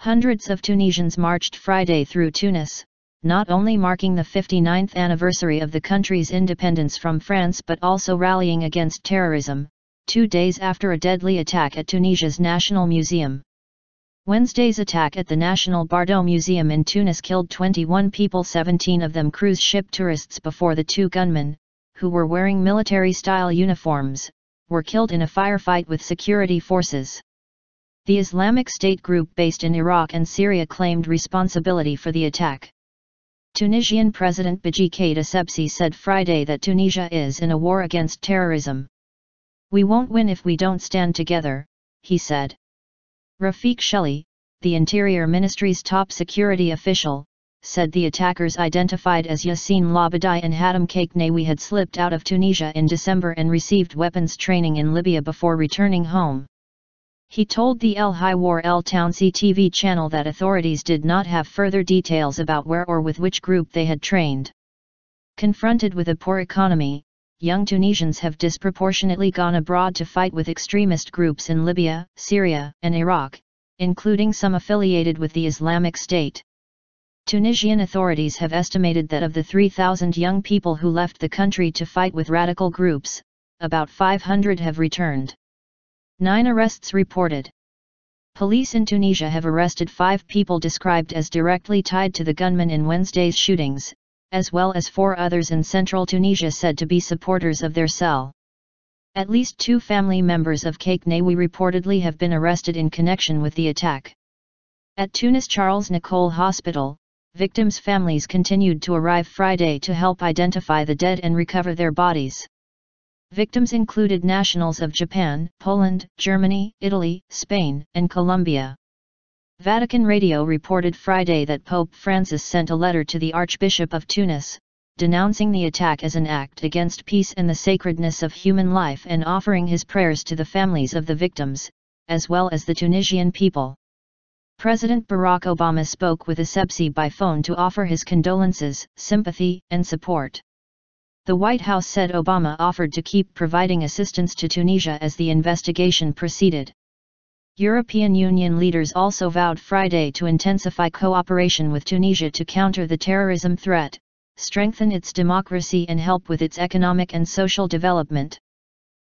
Hundreds of Tunisians marched Friday through Tunis, not only marking the 59th anniversary of the country's independence from France but also rallying against terrorism, 2 days after a deadly attack at Tunisia's National Museum. Wednesday's attack at the National Bardo Museum in Tunis killed 21 people, 17 of them cruise ship tourists, before the 2 gunmen, who were wearing military-style uniforms, were killed in a firefight with security forces. The Islamic State group based in Iraq and Syria claimed responsibility for the attack. Tunisian President Beji Caid Essebsi said Friday that Tunisia is in a war against terrorism. "We won't win if we don't stand together," he said. Rafik Chelli, the Interior Ministry's top security official, said the attackers, identified as Yassine Laabidi and Hatem Khachnaoui, had slipped out of Tunisia in December and received weapons training in Libya before returning home. He told the Hiwar El Tounsi TV channel that authorities did not have further details about where or with which group they had trained. Confronted with a poor economy, young Tunisians have disproportionately gone abroad to fight with extremist groups in Libya, Syria, and Iraq, including some affiliated with the Islamic State. Tunisian authorities have estimated that of the 3,000 young people who left the country to fight with radical groups, about 500 have returned. 9 arrests reported. Police in Tunisia have arrested 5 people described as directly tied to the gunmen in Wednesday's shootings, as well as 4 others in central Tunisia said to be supporters of their cell. At least 2 family members of Khachnaoui reportedly have been arrested in connection with the attack. At Tunis Charles Nicole Hospital, victims' families continued to arrive Friday to help identify the dead and recover their bodies. Victims included nationals of Japan, Poland, Germany, Italy, Spain, and Colombia. Vatican Radio reported Friday that Pope Francis sent a letter to the Archbishop of Tunis, denouncing the attack as an act against peace and the sacredness of human life, and offering his prayers to the families of the victims, as well as the Tunisian people. President Barack Obama spoke with Essebsi by phone to offer his condolences, sympathy, and support. The White House said Obama offered to keep providing assistance to Tunisia as the investigation proceeded. European Union leaders also vowed Friday to intensify cooperation with Tunisia to counter the terrorism threat, strengthen its democracy and help with its economic and social development.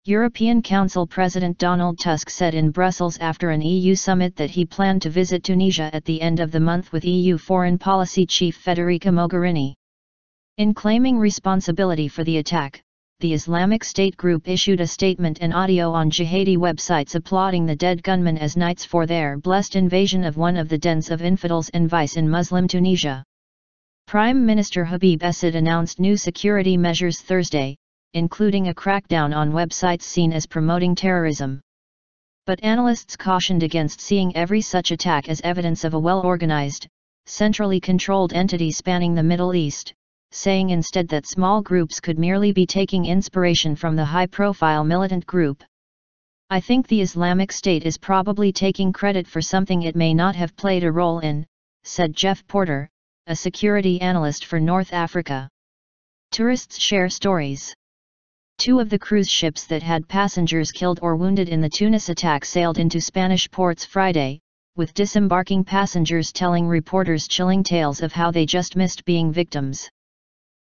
European Council President Donald Tusk said in Brussels after an EU summit that he planned to visit Tunisia at the end of the month with EU Foreign Policy Chief Federica Mogherini. In claiming responsibility for the attack, the Islamic State group issued a statement and audio on jihadi websites applauding the dead gunmen as knights for their blessed invasion of one of the dens of infidels and vice in Muslim Tunisia. Prime Minister Habib Essed announced new security measures Thursday, including a crackdown on websites seen as promoting terrorism. But analysts cautioned against seeing every such attack as evidence of a well-organized, centrally controlled entity spanning the Middle East, saying instead that small groups could merely be taking inspiration from the high-profile militant group. "I think the Islamic State is probably taking credit for something it may not have played a role in," said Jeff Porter, a security analyst for North Africa. Tourists share stories. 2 of the cruise ships that had passengers killed or wounded in the Tunis attack sailed into Spanish ports Friday, with disembarking passengers telling reporters chilling tales of how they just missed being victims.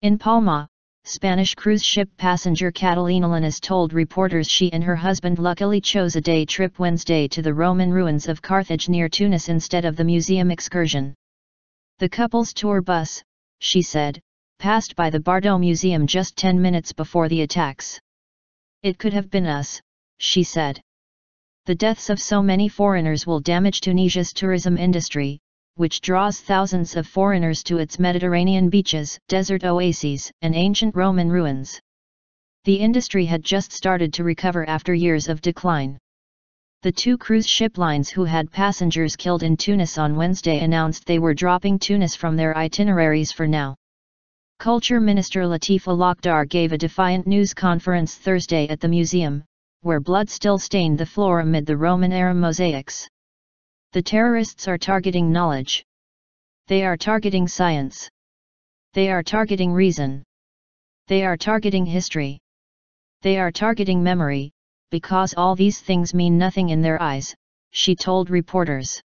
In Palma, Spanish cruise ship passenger Catalina Lanas told reporters she and her husband luckily chose a day trip Wednesday to the Roman ruins of Carthage near Tunis instead of the museum excursion. "The couple's tour bus," she said, passed by the Bardo Museum just 10 minutes before the attacks. "It could have been us," she said. "The deaths of so many foreigners will damage Tunisia's tourism industry, which draws thousands of foreigners to its Mediterranean beaches, desert oases, and ancient Roman ruins." The industry had just started to recover after years of decline. The 2 cruise ship lines who had passengers killed in Tunis on Wednesday announced they were dropping Tunis from their itineraries for now. Culture Minister Latif Al-Akhdar gave a defiant news conference Thursday at the museum, where blood still stained the floor amid the Roman-era mosaics. "The terrorists are targeting knowledge. They are targeting science. They are targeting reason. They are targeting history. They are targeting memory, because all these things mean nothing in their eyes," she told reporters.